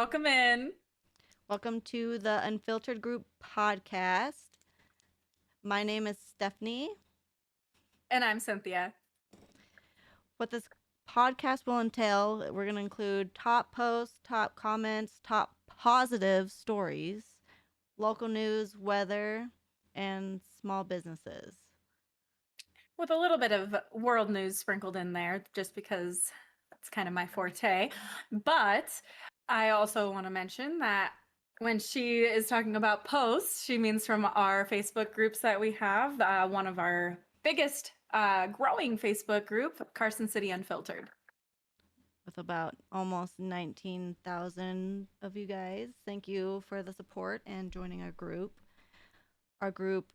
welcome in. Welcome to the Unfiltered Group podcast. My name is Stephanie. And I'm Cynthia. What this podcast will entail, we're going to include top posts, top comments, top positive stories, local news, weather, and small businesses. With a little bit of world news sprinkled in there, just because that's kind of my forte. But I also want to mention that when she is talking about posts, she means from our Facebook groups that we have. One of our biggest growing Facebook group, Carson City Unfiltered. With about almost 19,000 of you guys. Thank you for the support and joining our group. Our group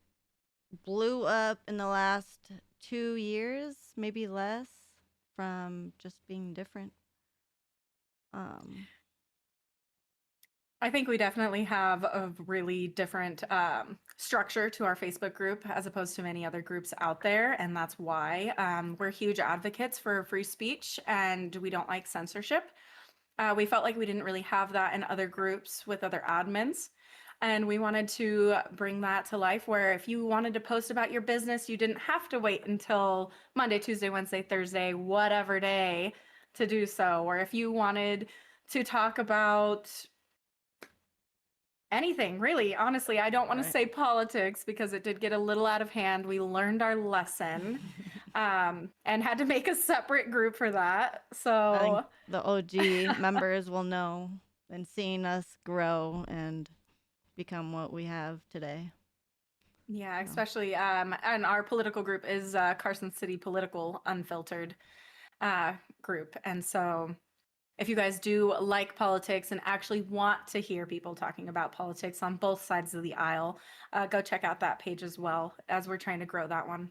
blew up in the last 2 years, maybe less, from just being different. Um, I think we definitely have a really different structure to our Facebook group as opposed to many other groups out there. And that's why we're huge advocates for free speech and we don't like censorship. We felt like we didn't really have that in other groups with other admins. And we wanted to bring that to life where if you wanted to post about your business, you didn't have to wait until Monday, Tuesday, Wednesday, Thursday, whatever day to do so. Or if you wanted to talk about anything, really. Honestly, I don't want to right. say politics because it did get a little out of hand. We learned our lesson and had to make a separate group for that. I think So, the OG members will know and seeing us grow and become what we have today. yeah, So, especially, and our political group is Carson City Political Unfiltered group. And so, if you guys do like politics and actually want to hear people talking about politics on both sides of the aisle, go check out that page as well as we're trying to grow that one.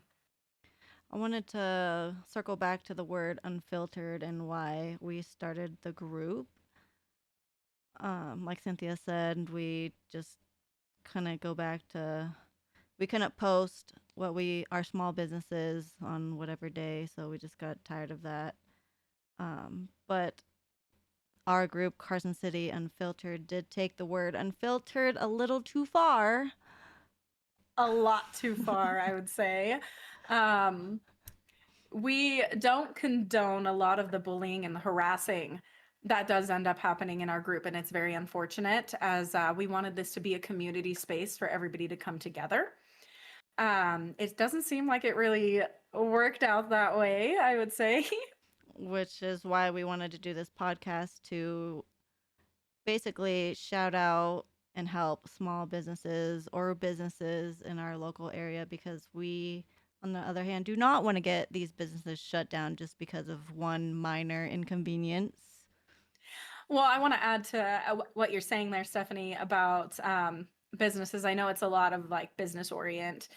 I wanted to circle back to the word unfiltered and why we started the group. Like Cynthia said, we just couldn't go back to, we couldn't post what our small businesses on whatever day, so we just got tired of that. But our group, Carson City Unfiltered, did take the word unfiltered a little too far. A lot too far, I would say. Um, we don't condone a lot of the bullying and the harassing that does end up happening in our group, and it's very unfortunate as we wanted this to be a community space for everybody to come together. It doesn't seem like it really worked out that way, I would say. Which is why we wanted to do this podcast to basically shout out and help small businesses or businesses in our local area because we, on the other hand, do not want to get these businesses shut down just because of one minor inconvenience. Well, I want to add to what you're saying there, Stephanie, about businesses. I know it's a lot of like business oriented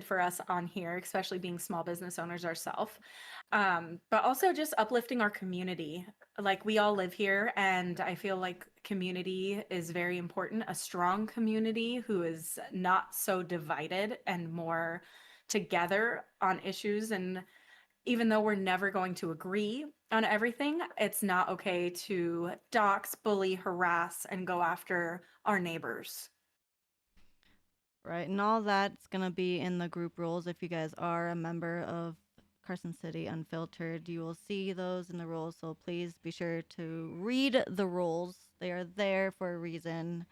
for us on here, especially being small business owners ourselves. But also just uplifting our community. Like we all live here, and I feel like community is very important. A strong community who is not so divided and more together on issues and even though we're never going to agree on everything, it's not okay to dox, bully, harass, and go after our neighbors. Right. And all that's going to be in the group rules. If you guys are a member of Carson City Unfiltered, you will see those in the rules. So please be sure to read the rules. They are there for a reason.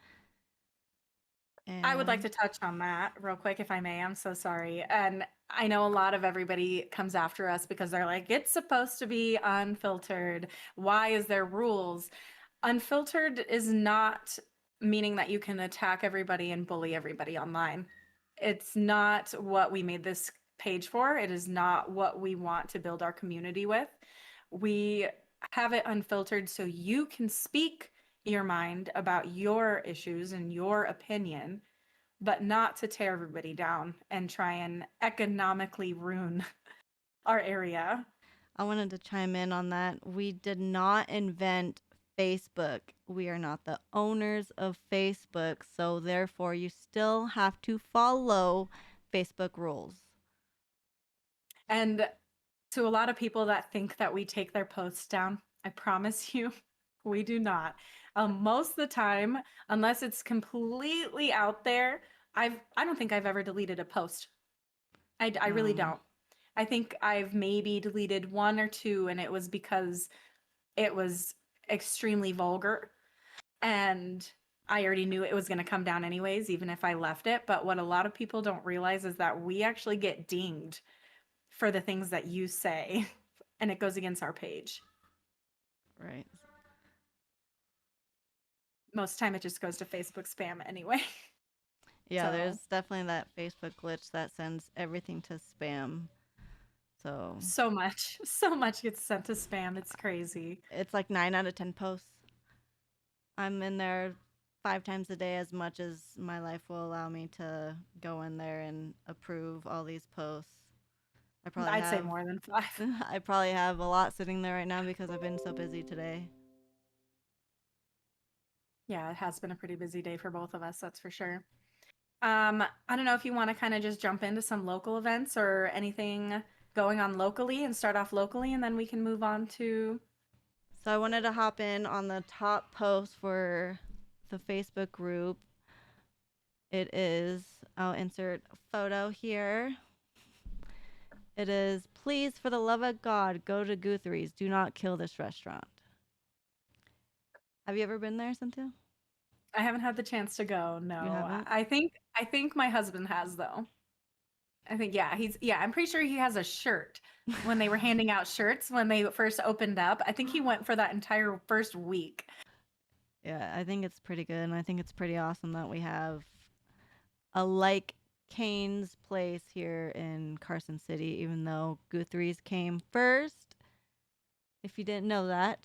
I would like And to touch on that real quick, if I may. I'm so sorry. And I know a lot of everybody comes after us because they're like, it's supposed to be unfiltered. Why is there rules? Unfiltered is not meaning that you can attack everybody and bully everybody online. It's not what we made this page for. It is not what we want to build our community with. We have it unfiltered so you can speak your mind about your issues and your opinion, but not to tear everybody down and try and economically ruin our area. I wanted to chime in on that. We did not invent Facebook. We are not the owners of Facebook. So, therefore, you still have to follow Facebook rules. And to a lot of people that think that we take their posts down, I promise you, We do not. Most of the time, unless it's completely out there, I don't think I've ever deleted a post. I really No. don't. I think I've maybe deleted one or two, and it was because it was extremely vulgar, and I already knew it was going to come down anyways, even if I left it. But what a lot of people don't realize is that we actually get dinged for the things that you say, and it goes against our page. Right. Most of the time, it just goes to Facebook spam anyway. Yeah, So, there's definitely that Facebook glitch that sends everything to spam. So so much gets sent to spam. It's crazy. it's like 9 out of 10 posts. I'm in there 5 times a day as much as my life will allow me to go in there and approve all these posts. I probably I'd say have more than five. I probably have a lot sitting there right now because I've been so busy today. Yeah, it has been a pretty busy day for both of us, that's for sure. I don't know if you want to kind of just jump into some local events or anything going on locally and start off locally, and then we can move on to. So I wanted to hop in on the top post for the Facebook group. It is, I'll insert a photo here. It is, please, for the love of God, go to Guthrie's. Do not kill this restaurant. Have you ever been there, Cynthia? I haven't had the chance to go. You No, haven't? I think my husband has though. I think yeah. I'm pretty sure he has a shirt when they were handing out shirts when they first opened up. I think he went for that entire first week. Yeah, I think it's pretty good. And I think it's pretty awesome that we have a like Kane's place here in Carson City, even though Guthrie's came first. If you didn't know that,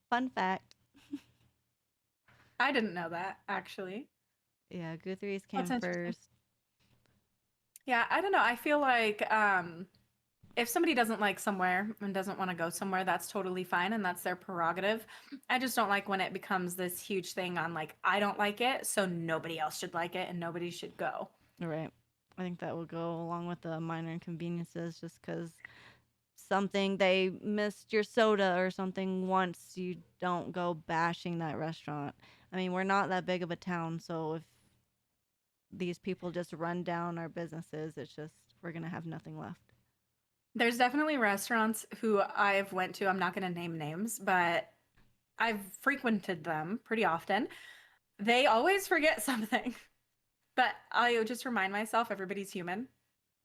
fun fact. I didn't know that actually. Yeah, Guthrie's That's came interesting. first. Yeah, I don't know. I feel like if somebody doesn't like somewhere and doesn't want to go somewhere, that's totally fine and that's their prerogative. I just don't like when it becomes this huge thing on like, I don't like it, so nobody else should like it and nobody should go. Right. I think that will go along with the minor inconveniences just because something they missed your soda or something once, you don't go bashing that restaurant. I mean, we're not that big of a town, so if these people just run down our businesses, it's just we're going to have nothing left. There's definitely restaurants who I've went to, I'm not going to name names, but I've frequented them pretty often. They always forget something. But I just remind myself everybody's human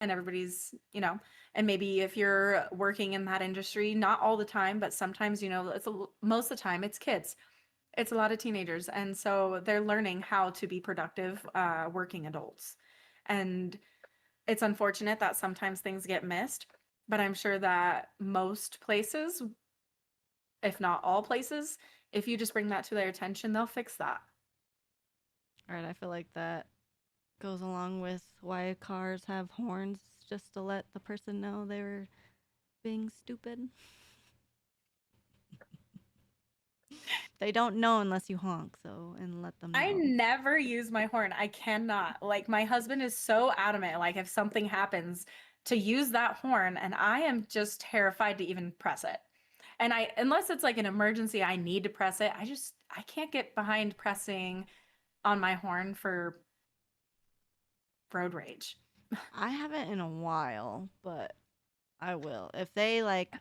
and everybody's, and maybe if you're working in that industry, not all the time, but sometimes, most of the time it's kids. It's a lot of teenagers. And so they're learning how to be productive working adults. And it's unfortunate that sometimes things get missed, but I'm sure that most places, if not all places, if you just bring that to their attention, they'll fix that. All right, I feel like that goes along with why cars have horns just to let the person know they were being stupid. They don't know unless you honk, so and let them I know. never use my horn. I cannot. Like my husband is so adamant, like if something happens to use that horn, and I am just terrified to even press it. And unless it's like an emergency, I need to press it. I can't get behind pressing on my horn for road rage. I haven't in a while, but I will. If they like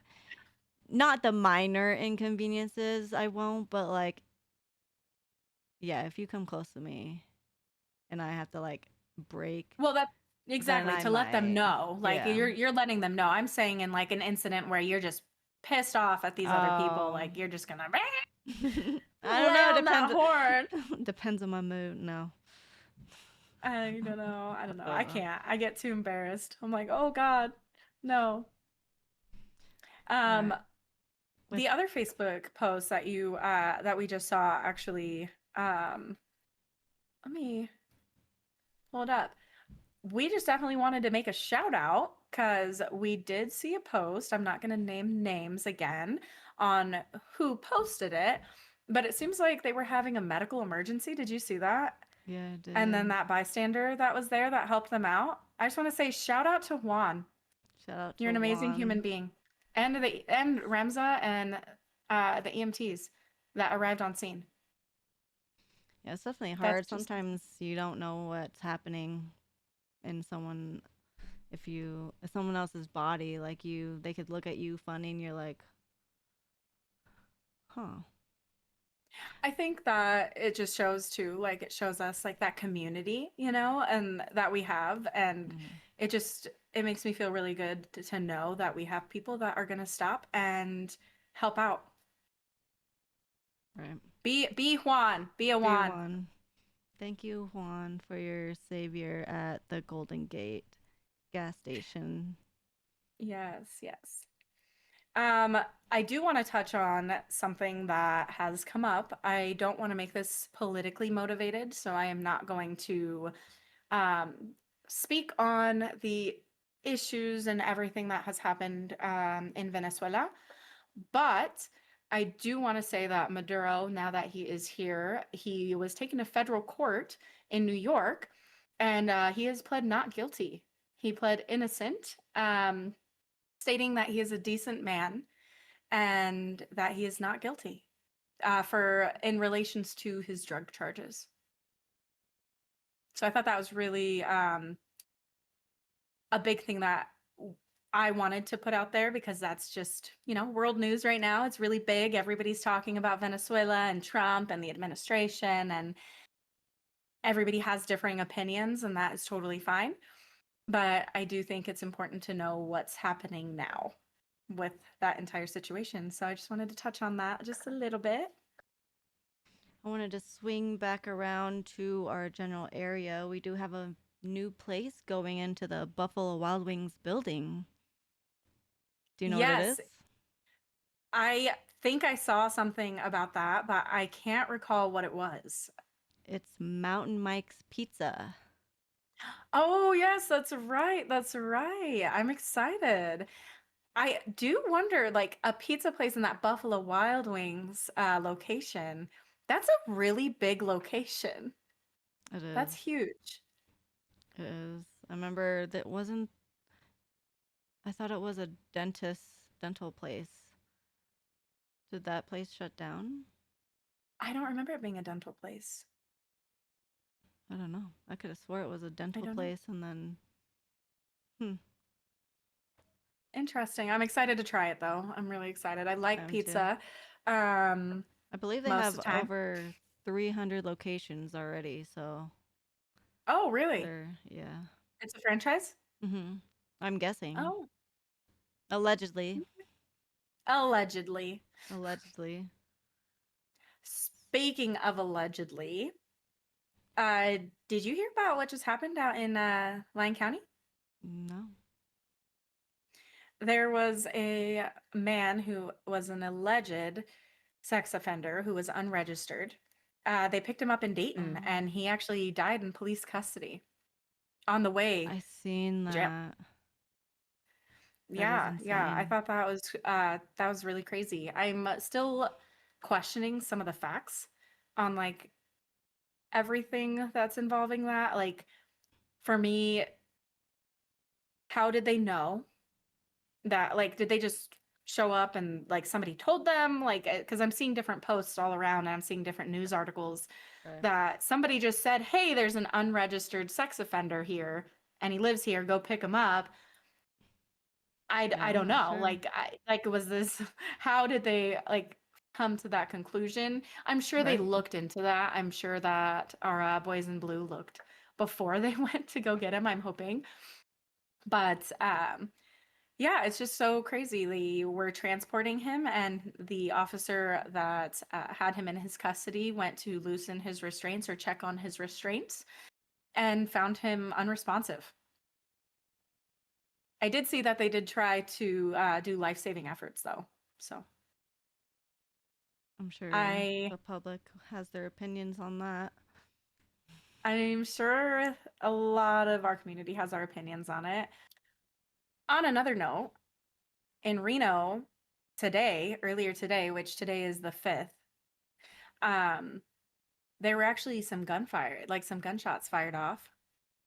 not the minor inconveniences, I won't, but like yeah, if you come close to me and I have to like brake, Well, that then exactly I to let them might. know. Like Yeah. you're letting them know. I'm saying in like an incident where you're just pissed off at these other people, Oh. like you're just gonna I don't lay know, on that horn. depends on my mood. No. I don't know. I don't know. I Uh, can't. I get too embarrassed. I'm like, oh God, no. all Um, right. With the other Facebook post that we just saw actually, let me pull it up. We just definitely wanted to make a shout out because we did see a post. I'm not going to name names again on who posted it, but it seems like they were having a medical emergency. Did you see that? yeah, I And then did. that bystander that was there that helped them out. I just want to say shout out to Juan. Shout out You're to an amazing human Juan. being. And Remza and the EMTs. that arrived on scene. Yeah, it's definitely That's hard. just Sometimes you don't know what's happening in someone if someone else's body, like they could look at you funny and you're like, huh. I think that it just shows too, like it shows us like that community, and that we have. And Mm, it makes me feel really good to know that we have people that are going to stop and help out. right. Be Juan, be a Be Juan. one. Thank you, Juan, for your savior at the Golden Gate gas station. Yes, yes. Um, I do want to touch on something that has come up. I don't want to make this politically motivated, so I am not going to um, speak on the issues and everything that has happened in Venezuela. But I do want to say that Maduro, now that he is here, he was taken to federal court in New York, and he has pled not guilty. He pled innocent, stating that he is a decent man and that he is not guilty for in relations to his drug charges. So I thought that was really a big thing that I wanted to put out there because that's just, world news right now. It's really big. Everybody's talking about Venezuela and Trump and the administration, and everybody has differing opinions, and that is totally fine. But I do think it's important to know what's happening now with that entire situation. So I just wanted to touch on that just a little bit. I wanted to swing back around to our general area. We do have a new place going into the Buffalo Wild Wings building. Do you know what it is? Yes, I think I saw something about that, but I can't recall what it was. It's Mountain Mike's Pizza. Oh, yes, that's right. That's right. I'm excited. I do wonder, like a pizza place in that Buffalo Wild Wings location, that's a really big location. It is. That's huge. It is. I remember that wasn't. I thought it was a dental place. Did that place shut down? I don't remember it being a dental place. I don't know. I could have swore it was a I dental don't know. place, and then hmm, Interesting. I'm excited to try it though. I'm really excited. I like I'm too. pizza um, I believe they most have of the time. over 300 locations already, so Oh, really? yeah. It's a franchise? I'm guessing. Oh, Allegedly. allegedly. Allegedly. Speaking of allegedly, uh, did you hear about what just happened out in Lyon County? No. There was a man who was an alleged sex offender who was unregistered. They picked him up in Dayton, and Oh, he actually died in police custody on the way I seen to jail. that. That is Yeah, yeah. I insane. thought that was really crazy. I'm still questioning some of the facts on like everything that's involving that. Like for me, how did they know that? Like, did they just show up and like somebody told them? Like, because I'm seeing different posts all around and I'm seeing different news articles Right. that somebody just said, "Hey, there's an unregistered sex offender here and he lives here. Go pick him up." Yeah, I I'm don't not know. sure. Like was this how did they like come to that conclusion? I'm sure they Right. looked into that. I'm sure that our boys in blue looked before they went to go get him, I'm hoping. But yeah, it's just so crazy. They were transporting him, and the officer that had him in his custody went to loosen his restraints or check on his restraints and found him unresponsive. I did see that they did try to do life-saving efforts, though. So I'm sure I the public has their opinions on that. I'm sure a lot of our community has our opinions on it. On another note, in Reno today, earlier today, which today is the 5th, um, there were actually some gunfire, like some gunshots fired off,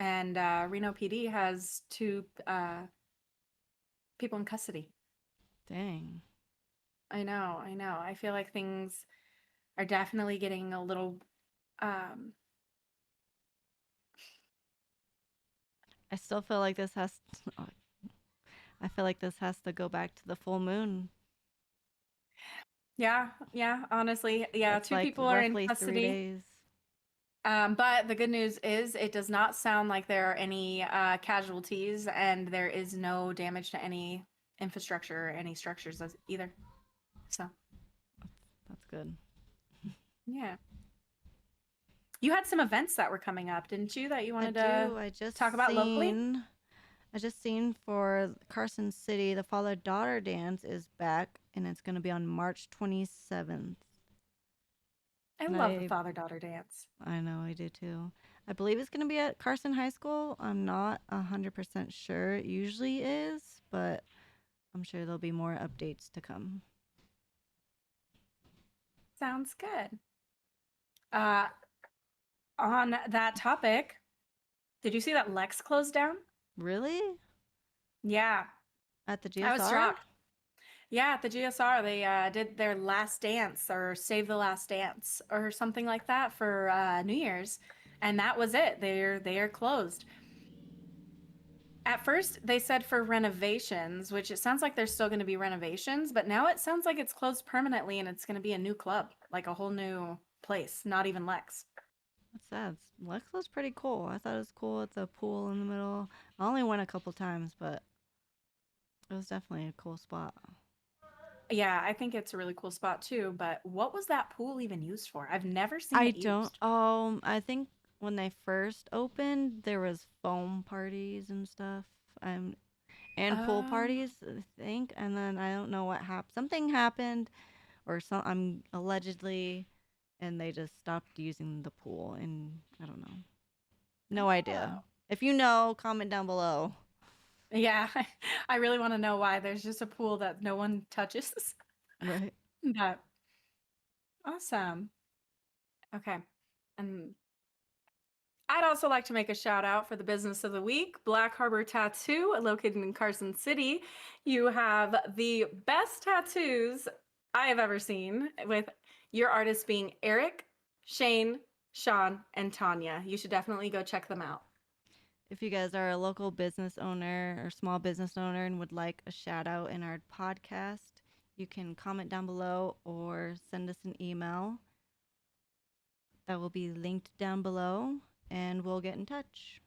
and Reno PD has two people in custody. Dang. I know, I know. I feel like things. are definitely getting a little um I still feel like this has. I feel like this has to go back to the full moon. yeah, yeah, honestly, yeah, That's two like people are in roughly three custody. days. But the good news is it does not sound like there are any casualties, and there is no damage to any infrastructure or any structures either. So, That's good. yeah. You had some events that were coming up, didn't you, that you I wanted to do. talk about locally? I just seen for Carson City, the father daughter dance is back, and it's gonna be on March 27th. I And love the father-daughter dance. I know I do too. I believe it's gonna be at Carson High School. I'm not 100% sure. It usually is, but I'm sure there'll be more updates to come. Sounds good. Uh, on that topic, did you see that Lex closed down? Really? Yeah, At the I was GSR? shocked. Yeah, at the GSR, they did their last dance or save the last dance or something like that for New Year's, and that was it. They are closed. At first, they said for renovations, which it sounds like there's still going to be renovations, but now it sounds like it's closed permanently and it's going to be a new club, like a whole new place, not even Lex. That's sad. Lex was pretty cool. I thought it was cool with the pool in the middle. I only went a couple times, but it was definitely a cool spot. Yeah, I think it's a really cool spot too, but what was that pool even used for? I've never seen I it don't. used. I think when they first opened, there was foam parties and stuff. Um, and pool Um, parties, I think. And then I don't know what happened. Something happened, or some. I'm allegedly, and they just stopped using the pool. And I don't know. No idea. oh. If you know, comment down below. Yeah, I really want to know why there's just a pool that no one touches. Right. But awesome. Okay. And I'd also like to make a shout out for the business of the week, Black Harbor Tattoo, located in Carson City. You have the best tattoos I have ever seen, with your artists being Eric, Shane, Sean, and Tanya. You should definitely go check them out. If you guys are a local business owner or small business owner and would like a shout out in our podcast, you can comment down below or send us an email. That will be linked down below and we'll get in touch.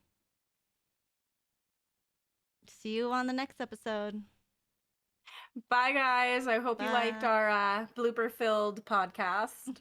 See you on the next episode. Bye, guys. I hope you liked Bye. our blooper filled podcast.